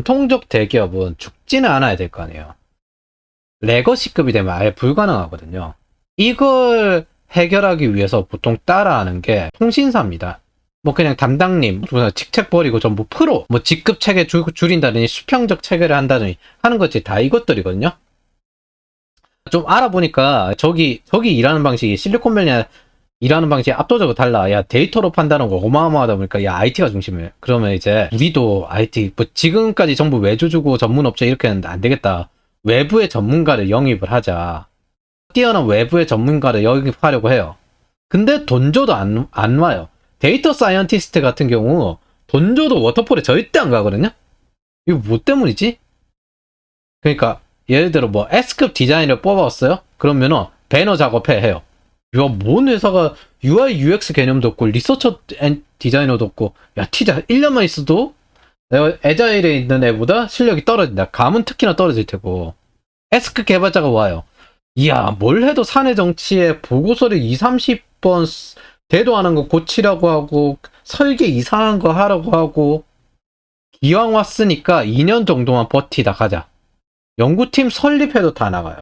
전통적 대기업은 죽지는 않아야 될 거 아니에요. 레거시급이 되면 아예 불가능하거든요. 이걸 해결하기 위해서 보통 따라하는 게 통신사입니다. 뭐 그냥 담당님, 직책 버리고 전부 프로, 뭐 직급 체계 줄인다더니 수평적 체계를 한다더니 하는 것이 다 이것들이거든요. 좀 알아보니까 저기 일하는 방식이 실리콘밸리 일하는 방식이 압도적으로 달라. 야, 데이터로 판단하는 거 어마어마하다 보니까 야, IT가 중심이에요. 그러면 이제 우리도 IT, 뭐 지금까지 전부 외주 주고 전문업체 이렇게 했는데 안 되겠다. 외부의 전문가를 영입을 하자. 뛰어난 외부의 전문가를 영입하려고 해요. 근데 돈 줘도 안 와요. 데이터 사이언티스트 같은 경우 돈 줘도 워터폴에 절대 안 가거든요. 이거 뭐 때문이지? 그러니까 예를 들어 뭐 S급 디자이너를 뽑았어요? 그러면은 배너 작업해 해요. 야, 뭔 회사가 UI UX 개념도 없고 리서처 디자이너도 없고, 야, 티자 1년만 있어도 내가 에자일에 있는 애보다 실력이 떨어진다. 감은 특히나 떨어질 테고. S급 개발자가 와요. 이야, 뭘 해도 사내 정치에 보고서를 2, 30번 대도하는 거 고치라고 하고 설계 이상한 거 하라고 하고, 기왕 왔으니까 2년 정도만 버티다 가자. 연구팀 설립해도 다 나가요.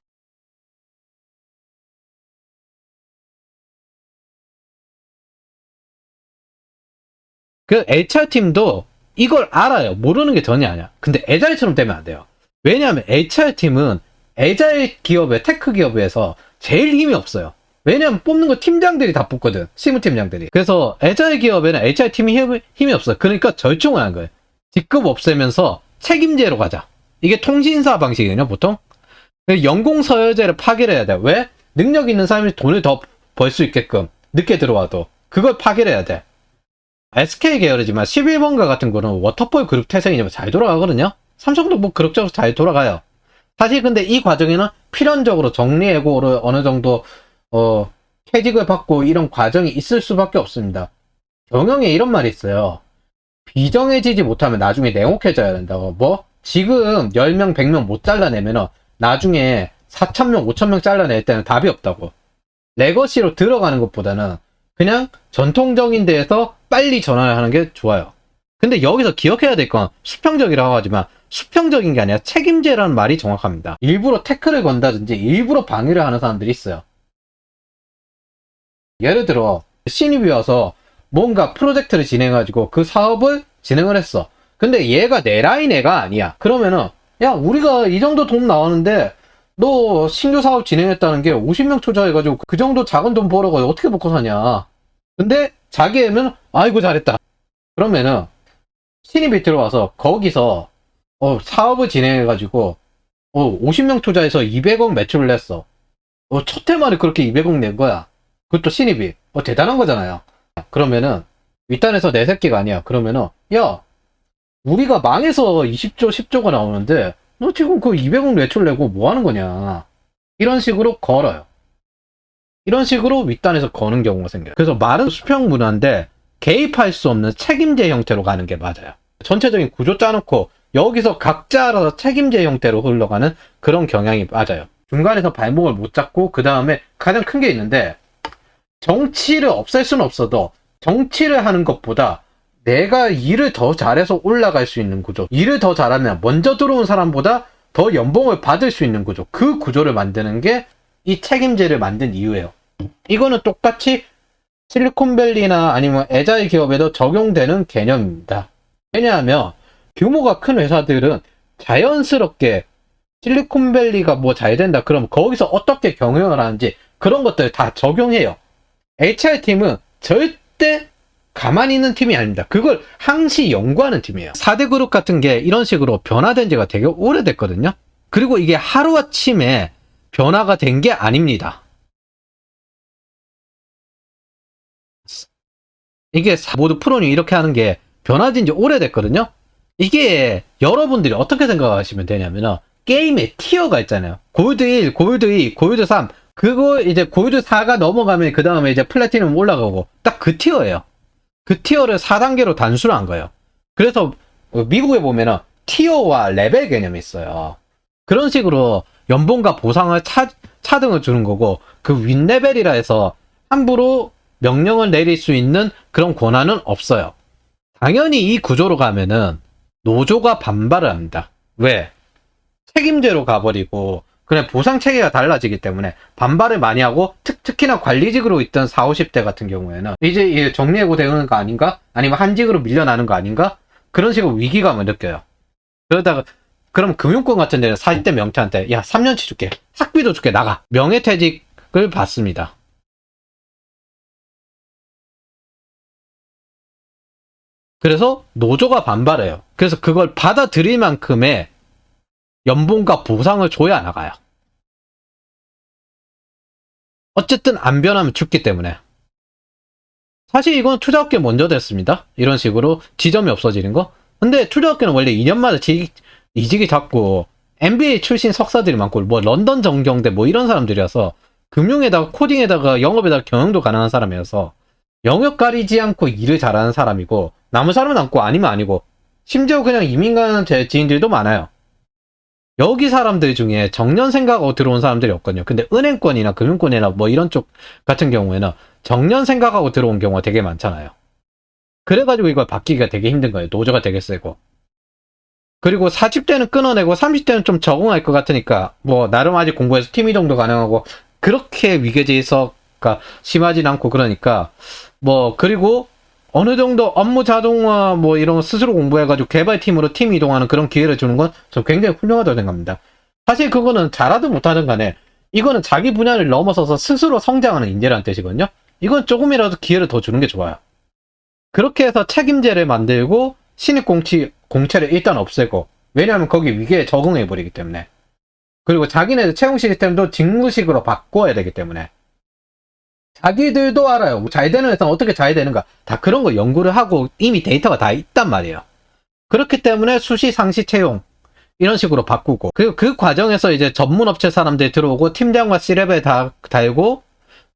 그 HR팀도 이걸 알아요. 모르는 게 전혀 아니야. 근데 에자일처럼 되면 안 돼요. 왜냐하면 HR팀은 에자일 기업의 테크 기업에서 제일 힘이 없어요. 왜냐하면 뽑는 거 팀장들이 다 뽑거든. 시무 팀장들이. 그래서 에자일 기업에는 HR팀이 힘이 없어요. 그러니까 절충을 한 거예요. 직급 없애면서 책임제로 가자. 이게 통신사 방식이거든요, 보통. 연공 서열제를 파괴를 해야 돼. 왜? 능력 있는 사람이 돈을 더 벌 수 있게끔 늦게 들어와도 그걸 파괴를 해야 돼. SK 계열이지만 11번가 같은 거는 워터폴 그룹 태생이지만 잘 돌아가거든요. 삼성도 뭐 그럭저럭 잘 돌아가요. 사실 근데 이 과정에는 필연적으로 정리해고를 어느 정도 퇴직을 받고 이런 과정이 있을 수밖에 없습니다. 경영에 이런 말이 있어요. 비정해지지 못하면 나중에 냉혹해져야 된다고. 뭐 지금 10명 100명 못 잘라내면 나중에 4,000명 5,000명 잘라낼 때는 답이 없다고. 레거시로 들어가는 것보다는 그냥 전통적인 데에서 빨리 전환을 하는 게 좋아요. 근데 여기서 기억해야 될 건 수평적이라고 하지만 수평적인 게 아니라 책임제라는 말이 정확합니다. 일부러 태클을 건다든지 일부러 방해를 하는 사람들이 있어요. 예를 들어 신입이 와서 뭔가 프로젝트를 진행해가지고 그 사업을 진행을 했어. 근데 얘가 내 라인 애가 아니야. 그러면은 야, 우리가 이 정도 돈 나왔는데 너 신규 사업 진행했다는 게 50명 투자해가지고 그 정도 작은 돈 벌어가 어떻게 먹고 사냐. 근데 자기 애면 아이고 잘했다. 그러면은 신입이 들어와서 거기서 사업을 진행해가지고 50명 투자해서 200억 매출을 냈어. 첫 해 만에 그렇게 200억 낸 거야. 그것도 신입이 대단한 거잖아요. 그러면은 윗단에서 내 새끼가 아니야. 그러면은 야, 우리가 망해서 20조 10조가 나오는데 너 지금 그 200억 매출 내고 뭐 하는 거냐. 이런 식으로 걸어요. 이런 식으로 윗단에서 거는 경우가 생겨요. 그래서 말은 수평 문화인데 개입할 수 없는 책임제 형태로 가는 게 맞아요. 전체적인 구조 짜놓고 여기서 각자 알아서 책임제 형태로 흘러가는 그런 경향이 맞아요. 중간에서 발목을 못 잡고 그 다음에 가장 큰 게 있는데, 정치를 없앨 수는 없어도 정치를 하는 것보다 내가 일을 더 잘해서 올라갈 수 있는 구조, 일을 더 잘하면 먼저 들어온 사람보다 더 연봉을 받을 수 있는 구조, 그 구조를 만드는 게 이 책임제를 만든 이유예요. 이거는 똑같이 실리콘밸리나 아니면 에자일 기업에도 적용되는 개념입니다. 왜냐하면 규모가 큰 회사들은 자연스럽게 실리콘밸리가 뭐 잘 된다 그러면 거기서 어떻게 경영을 하는지 그런 것들 다 적용해요. HR팀은 절대 가만히 있는 팀이 아닙니다. 그걸 항시 연구하는 팀이에요. 4대 그룹 같은 게 이런 식으로 변화된 지가 되게 오래됐거든요. 그리고 이게 하루아침에 변화가 된 게 아닙니다. 이게 모두 프로님 이렇게 하는 게 변화된 지 오래됐거든요. 이게 여러분들이 어떻게 생각하시면 되냐면은 게임에 티어가 있잖아요. 골드 1, 골드 2, 골드 3. 그거 이제 골드 4가 넘어가면 그 다음에 이제 플래티넘 올라가고 딱 그 티어예요. 그 티어를 4단계로 단순화한 거예요. 그래서 미국에 보면은 티어와 레벨 개념이 있어요. 그런 식으로 연봉과 보상을 차등을 주는 거고, 그 윗레벨이라 해서 함부로 명령을 내릴 수 있는 그런 권한은 없어요. 당연히 이 구조로 가면은 노조가 반발을 합니다. 왜? 책임제로 가버리고 그냥 보상 체계가 달라지기 때문에 반발을 많이 하고 특히나 관리직으로 있던 40, 50대 같은 경우에는 이제 정리해고 되는 거 아닌가? 아니면 한직으로 밀려나는 거 아닌가? 그런 식으로 위기감을 느껴요. 그러다가 그럼 금융권 같은 데는 40대 명태한테 야 3년치 줄게, 학비도 줄게, 나가, 명예퇴직을 받습니다. 그래서 노조가 반발해요. 그래서 그걸 받아들일 만큼의 연봉과 보상을 줘야 나가요. 어쨌든 안 변하면 죽기 때문에. 사실 이건 투자업계 먼저 됐습니다. 이런 식으로 지점이 없어지는 거. 근데 투자업계는 원래 2년마다 이직이 잦고 MBA 출신 석사들이 많고 뭐 런던 정경대 뭐 이런 사람들이라서 금융에다가 코딩에다가 영업에다가 경영도 가능한 사람이어서 영역 가리지 않고 일을 잘하는 사람이고, 남은 사람은 남고 아니면 아니고, 심지어 그냥 이민 가는 제 지인들도 많아요. 여기 사람들 중에 정년 생각하고 들어온 사람들이 없거든요. 근데 은행권이나 금융권이나 뭐 이런 쪽 같은 경우에는 정년 생각하고 들어온 경우가 되게 많잖아요. 그래가지고 이걸 바뀌기가 되게 힘든 거예요. 노조가 되게 세고. 그리고 40대는 끊어내고 30대는 좀 적응할 것 같으니까 뭐 나름 아직 공부해서 팀 이동도 가능하고 그렇게 위계질서가 심하진 않고, 그러니까 뭐 그리고 어느 정도 업무 자동화 뭐 이런 거 스스로 공부해가지고 개발팀으로 팀 이동하는 그런 기회를 주는 건 저 굉장히 훌륭하다고 생각합니다. 사실 그거는 잘하든 못하든 간에 이거는 자기 분야를 넘어서서 스스로 성장하는 인재라는 뜻이거든요. 이건 조금이라도 기회를 더 주는 게 좋아요. 그렇게 해서 책임제를 만들고 신입 공채를 일단 없애고, 왜냐하면 거기 위기에 적응해버리기 때문에. 그리고 자기네들 채용 시스템도 직무식으로 바꿔야 되기 때문에. 자기들도 알아요. 잘 되는 회사는 어떻게 잘 되는가. 다 그런 거 연구를 하고 이미 데이터가 다 있단 말이에요. 그렇기 때문에 수시, 상시 채용 이런 식으로 바꾸고, 그리고 그 과정에서 이제 전문업체 사람들이 들어오고 팀장과 C레벨 다 달고,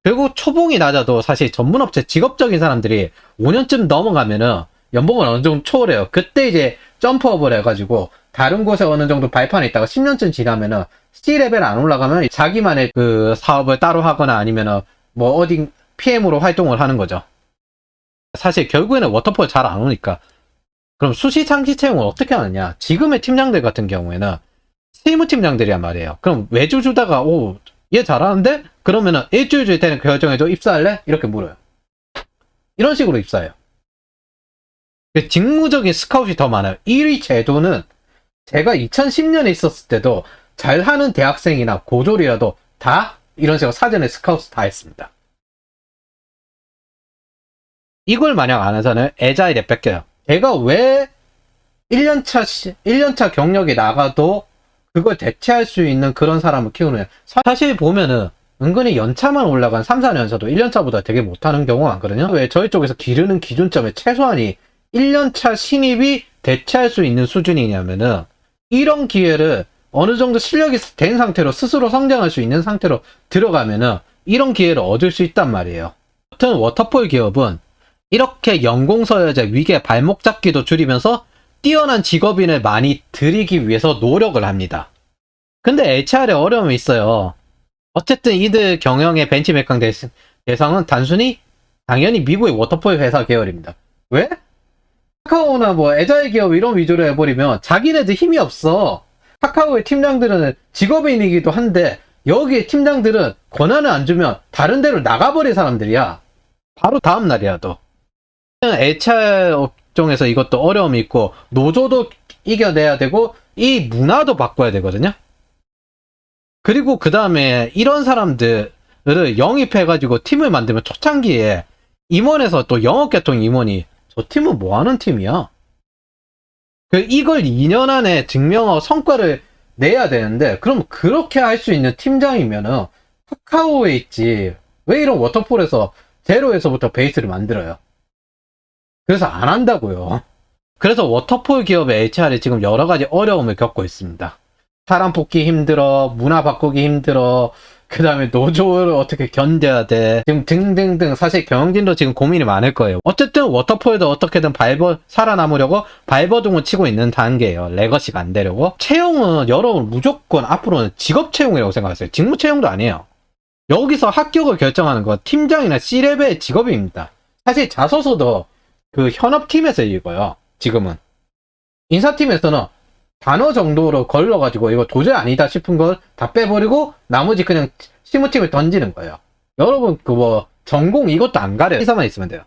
그리고 초봉이 낮아도 사실 전문업체 직업적인 사람들이 5년쯤 넘어가면은 연봉을 어느 정도 초월해요. 그때 이제 점프업을 해가지고 다른 곳에 어느 정도 발판에 있다가 10년쯤 지나면은 C레벨 안 올라가면 자기만의 그 사업을 따로 하거나 아니면은 뭐 어디 PM으로 활동을 하는 거죠. 사실 결국에는 워터폴 잘 안 오니까. 그럼 수시 상시 채용을 어떻게 하느냐? 지금의 팀장들 같은 경우에는 실무 팀장들이란 말이에요. 그럼 외주 주다가 얘 잘하는데? 그러면은 일주일 줄 때는 결정해줘, 입사할래? 이렇게 물어요. 이런 식으로 입사해요. 직무적인 스카웃이 더 많아요. 1위 제도는 제가 2010년에 있었을 때도 잘하는 대학생이나 고졸이라도 다 이런 식으로 사전에 스카우트 다 했습니다. 이걸 만약 안 해서는 애자일에 뺏겨요. 제가 왜 1년차 경력이 나가도 그걸 대체할 수 있는 그런 사람을 키우느냐. 사실 보면은 은근히 연차만 올라간 3, 4년차도 1년차보다 되게 못하는 경우가 많거든요. 왜 저희 쪽에서 기르는 기준점에 최소한이 1년차 신입이 대체할 수 있는 수준이냐면은, 이런 기회를 어느 정도 실력이 된 상태로 스스로 성장할 수 있는 상태로 들어가면은 이런 기회를 얻을 수 있단 말이에요. 여튼 워터폴 기업은 이렇게 연공서열제 위계 발목 잡기도 줄이면서 뛰어난 직업인을 많이 들이기 위해서 노력을 합니다. 근데 HR에 어려움이 있어요. 어쨌든 이들 경영의 벤치메이킹 대상은 당연히 미국의 워터폴 회사 계열입니다. 왜? 카카오나 뭐 애자일 기업 이런 위주로 해버리면 자기네들 힘이 없어. 카카오의 팀장들은 직업인이기도 한데 여기에 팀장들은 권한을 안 주면 다른 데로 나가버린 사람들이야. 바로 다음 날이라도. HR 업종에서 이것도 어려움이 있고 노조도 이겨내야 되고 이 문화도 바꿔야 되거든요. 그리고 그 다음에 이런 사람들을 영입해가지고 팀을 만들면 초창기에 임원에서 또 영업계통 임원이 저 팀은 뭐하는 팀이야? 이걸 2년 안에 증명하고 성과를 내야 되는데, 그럼 그렇게 할 수 있는 팀장이면은 카카오에 있지 왜 이런 워터폴에서 제로에서부터 베이스를 만들어요? 그래서 안 한다고요. 그래서 워터폴 기업의 HR이 지금 여러 가지 어려움을 겪고 있습니다. 사람 뽑기 힘들어, 문화 바꾸기 힘들어, 그 다음에 노조를 어떻게 견뎌야 돼, 지금 등등등. 사실 경영진도 지금 고민이 많을 거예요. 어쨌든 워터폴도 어떻게든 살아남으려고 발버둥을 치고 있는 단계예요. 레거시가 안 되려고. 채용은 여러분 무조건 앞으로는 직업 채용이라고 생각하세요. 직무 채용도 아니에요. 여기서 합격을 결정하는 건 팀장이나 C레벨 직업입니다. 사실 자소서도 그 현업팀에서 읽어요. 지금은 인사팀에서는 단어 정도로 걸러가지고 이거 도저히 아니다 싶은 걸 다 빼버리고 나머지 그냥 시무팀을 던지는 거예요. 여러분 그 뭐 전공 이것도 안 가려요. 이사만 있으면 돼요.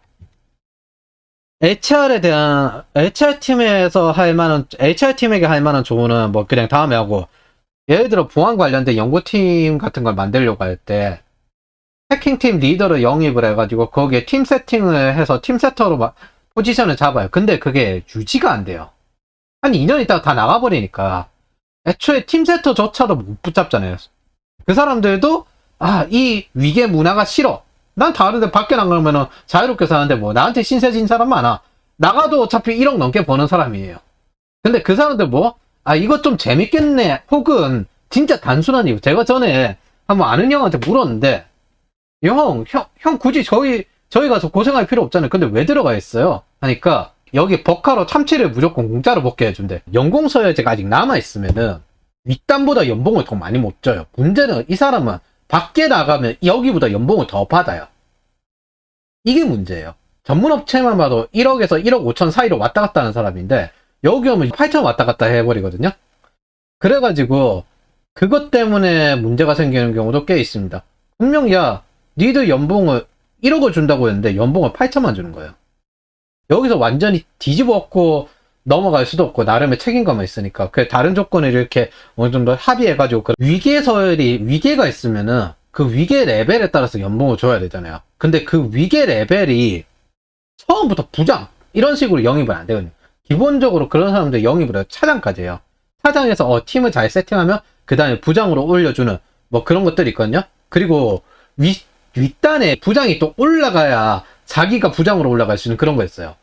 HR에 대한 HR팀에게 할 만한 조언은 뭐 그냥 다음에 하고, 예를 들어 보안 관련된 연구팀 같은 걸 만들려고 할 때 해킹팀 리더를 영입을 해가지고 거기에 팀 세팅을 해서 팀 세터로 포지션을 잡아요. 근데 그게 유지가 안 돼요. 한 2년 있다가 다 나가버리니까 애초에 팀 세터조차도 못 붙잡잖아요. 그 사람들도 이 위계 문화가 싫어. 난 다른데 밖에 나가면은 자유롭게 사는데 뭐 나한테 신세진 사람 많아. 나가도 어차피 1억 넘게 버는 사람이에요. 근데 그 사람들 뭐 이거 좀 재밌겠네, 혹은 진짜 단순한 이유. 제가 전에 한번 아는 형한테 물었는데, 형 굳이 저희 가서 고생할 필요 없잖아요. 근데 왜 들어가 있어요? 하니까 여기 버카로 참치를 무조건 공짜로 먹게 해준대. 연공서열제가 아직 남아있으면은 윗단보다 연봉을 더 많이 못 줘요. 문제는 이 사람은 밖에 나가면 여기보다 연봉을 더 받아요. 이게 문제예요. 전문업체만 봐도 1억에서 1억 5천 사이로 왔다 갔다 하는 사람인데 여기 오면 8천 왔다 갔다 해버리거든요. 그래가지고 그것 때문에 문제가 생기는 경우도 꽤 있습니다. 분명히 니들 연봉을 1억을 준다고 했는데 연봉을 8천만 주는 거예요. 여기서 완전히 뒤집어 엎고 넘어갈 수도 없고 나름의 책임감이 있으니까 그 다른 조건을 이렇게 어느 정도 합의해가지고 그 위계가 있으면은 그 위계 레벨에 따라서 연봉을 줘야 되잖아요. 근데 그 위계 레벨이 처음부터 부장 이런 식으로 영입은 안 되거든요. 기본적으로 그런 사람들 영입을 해요. 차장까지 해요. 차장에서 팀을 잘 세팅하면 그 다음에 부장으로 올려주는 뭐 그런 것들이 있거든요. 그리고 윗단에 부장이 또 올라가야 자기가 부장으로 올라갈 수 있는 그런 거 있어요.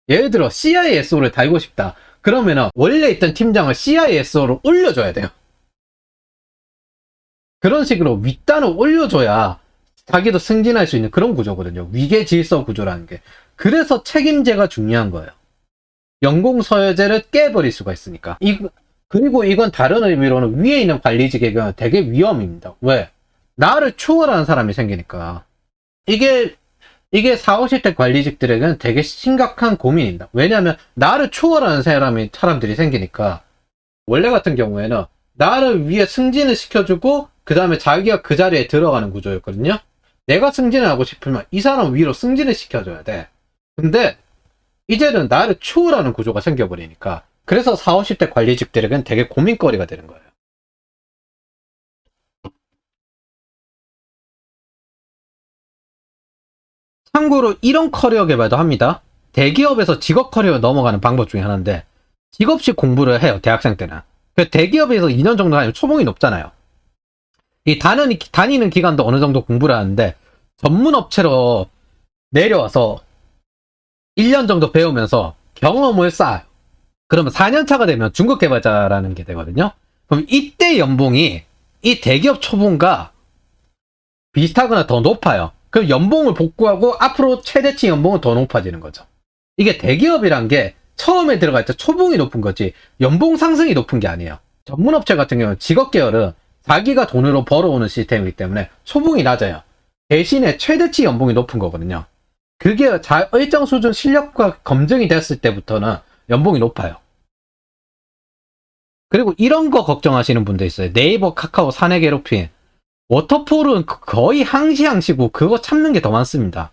예를 들어 CISO를 달고 싶다. 그러면은 원래 있던 팀장을 CISO로 올려줘야 돼요. 그런 식으로 윗단을 올려줘야 자기도 승진할 수 있는 그런 구조거든요. 위계 질서 구조라는 게. 그래서 책임제가 중요한 거예요. 연공서열제를 깨버릴 수가 있으니까. 그리고 이건 다른 의미로는 위에 있는 관리직에게는 되게 위험입니다. 왜? 나를 추월하는 사람이 생기니까. 이게 40, 50대 관리직들에게는 되게 심각한 고민입니다. 왜냐하면 나를 추월하는 사람들이 생기니까, 원래 같은 경우에는 나를 위해 승진을 시켜주고 그 다음에 자기가 그 자리에 들어가는 구조였거든요. 내가 승진을 하고 싶으면 이 사람 위로 승진을 시켜줘야 돼. 근데 이제는 나를 추월하는 구조가 생겨버리니까, 그래서 40, 50대 관리직들에게는 되게 고민거리가 되는 거예요. 참고로 이런 커리어 개발도 합니다. 대기업에서 직업 커리어 넘어가는 방법 중에 하나인데, 직업식 공부를 해요, 대학생 때는. 대기업에서 2년 정도 하면 초봉이 높잖아요. 이 다니는 기간도 어느 정도 공부를 하는데, 전문업체로 내려와서 1년 정도 배우면서 경험을 쌓아요. 그러면 4년차가 되면 중급 개발자라는 게 되거든요. 그럼 이때 연봉이 이 대기업 초봉과 비슷하거나 더 높아요. 그럼 연봉을 복구하고 앞으로 최대치 연봉은 더 높아지는 거죠. 이게 대기업이란 게 처음에 들어갈 때 초봉이 높은 거지 연봉 상승이 높은 게 아니에요. 전문업체 같은 경우는 직업 계열은 자기가 돈으로 벌어오는 시스템이기 때문에 초봉이 낮아요. 대신에 최대치 연봉이 높은 거거든요. 그게 일정 수준 실력과 검증이 됐을 때부터는 연봉이 높아요. 그리고 이런 거 걱정하시는 분도 있어요. 네이버, 카카오 사내 괴롭힘. 워터폴은 거의 항시항시고 그거 참는 게 더 많습니다.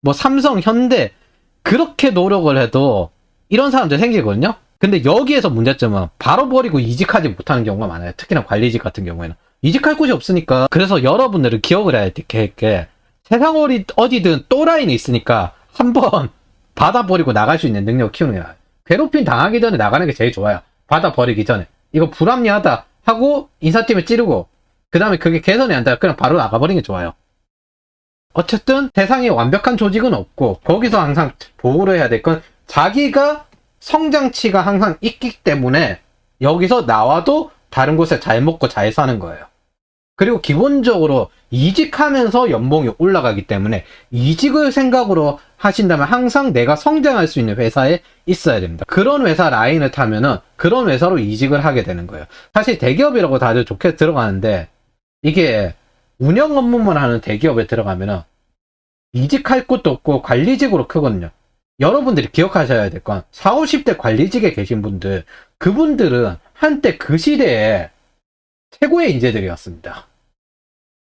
뭐 삼성, 현대 그렇게 노력을 해도 이런 사람들 생기거든요. 근데 여기에서 문제점은 바로 버리고 이직하지 못하는 경우가 많아요. 특히나 관리직 같은 경우에는 이직할 곳이 없으니까. 그래서 여러분들은 기억을 해야 돼. 세상 어디든 또라이는 있으니까 한번 받아버리고 나갈 수 있는 능력을 키우는 게 나아요. 괴롭힘 당하기 전에 나가는 게 제일 좋아요. 받아버리기 전에. 이거 불합리하다 하고 인사팀에 찌르고 그 다음에 그게 개선이 안 되면 그냥 바로 나가버리는 게 좋아요. 어쨌든 세상에 완벽한 조직은 없고 거기서 항상 보호를 해야 될 건 자기가 성장치가 항상 있기 때문에 여기서 나와도 다른 곳에 잘 먹고 잘 사는 거예요. 그리고 기본적으로 이직하면서 연봉이 올라가기 때문에 이직을 생각으로 하신다면 항상 내가 성장할 수 있는 회사에 있어야 됩니다. 그런 회사 라인을 타면은 그런 회사로 이직을 하게 되는 거예요. 사실 대기업이라고 다들 좋게 들어가는데 이게 운영 업무만 하는 대기업에 들어가면은 이직할 곳도 없고 관리직으로 크거든요. 여러분들이 기억하셔야 될 건 40, 50대 관리직에 계신 분들, 그분들은 한때 그 시대에 최고의 인재들이었습니다.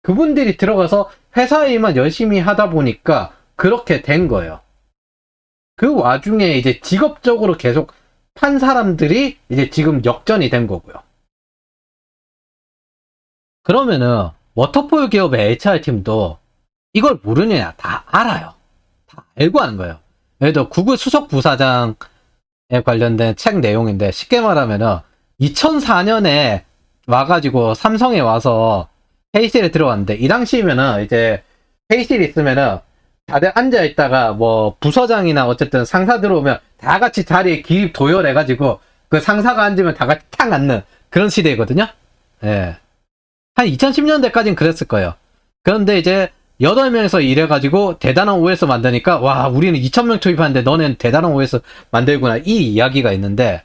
그분들이 들어가서 회사 일만 열심히 하다 보니까 그렇게 된 거예요. 그 와중에 이제 직업적으로 계속 판 사람들이 이제 지금 역전이 된 거고요. 그러면은 워터폴 기업의 HR팀도 이걸 모르느냐, 다 알아요. 다 알고 하는 거예요. 예를 들어 구글 수석 부사장에 관련된 책 내용인데, 쉽게 말하면은 2004년에 와가지고 삼성에 와서 회의실에 들어왔는데, 이 당시면은 이제 회의실이 있으면은 다들 앉아있다가 뭐 부서장이나 어쨌든 상사 들어오면 다 같이 자리에 기립 도열해가지고 그 상사가 앉으면 다 같이 탁 앉는 그런 시대거든요. 예. 한 2010년대까지는 그랬을 거예요. 그런데 이제 8명에서 일해가지고 대단한 OS 만드니까, 와, 우리는 2000명 투입하는데 너는 대단한 OS 만들구나, 이 이야기가 있는데,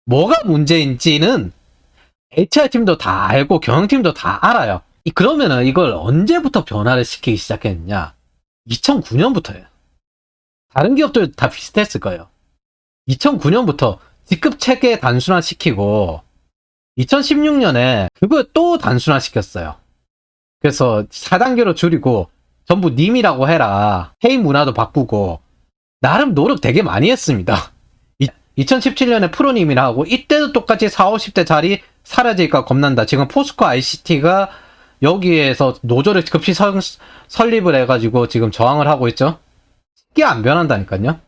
뭐가 문제인지는 HR팀도 다 알고 경영팀도 다 알아요. 그러면은 이걸 언제부터 변화를 시키기 시작했느냐? 2009년부터예요. 다른 기업들 다 비슷했을 거예요. 2009년부터 직급 체계 단순화시키고 2016년에 그걸 또 단순화시켰어요. 그래서 4단계로 줄이고 전부 님이라고 해라. 회의 문화도 바꾸고 나름 노력 되게 많이 했습니다. 2017년에 프로님이라 하고, 이때도 똑같이 40, 50대 자리 사라질까 겁난다. 지금 포스코 ICT가 여기에서 노조를 급히 설립을 해가지고 지금 저항을 하고 있죠. 쉽게 안 변한다니까요.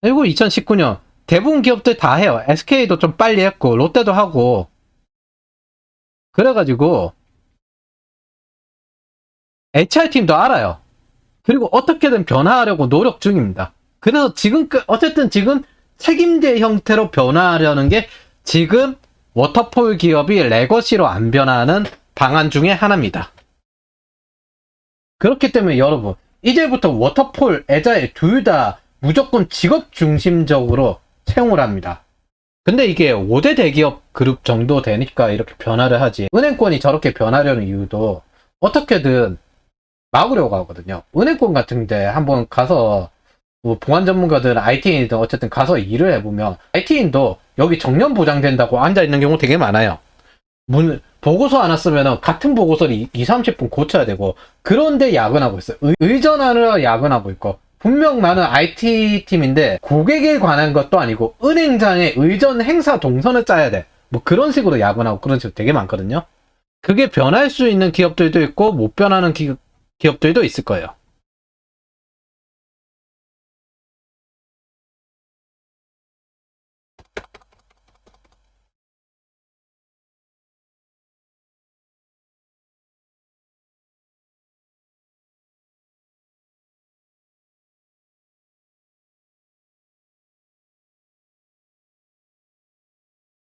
그리고 2019년 대부분 기업들 다 해요. SK도 좀 빨리 했고 롯데도 하고. 그래가지고 HR팀도 알아요. 그리고 어떻게든 변화하려고 노력 중입니다. 그래서 지금 어쨌든 지금 책임제 형태로 변화하려는 게 지금 워터폴 기업이 레거시로 안 변하는 방안 중에 하나입니다. 그렇기 때문에 여러분, 이제부터 워터폴, 애자일 둘 다 무조건 직업 중심적으로 채용을 합니다. 근데 이게 5대 대기업 그룹 정도 되니까 이렇게 변화를 하지, 은행권이 저렇게 변하려는 이유도 어떻게든 막으려고 하거든요. 은행권 같은데 한번 가서 뭐 보안 전문가들, IT인이든 어쨌든 가서 일을 해보면 IT인도 여기 정년 보장된다고 앉아있는 경우 되게 많아요. 보고서 안 왔으면 같은 보고서를 20-30분 고쳐야 되고, 그런데 야근하고 있어요. 의전하느라 야근하고 있고, 분명 나는 IT팀인데 고객에 관한 것도 아니고 은행장에 의전 행사 동선을 짜야 돼. 뭐 그런 식으로 야근하고 그런 식으로 되게 많거든요. 그게 변할 수 있는 기업들도 있고 못 변하는 기업들도 있을 거예요.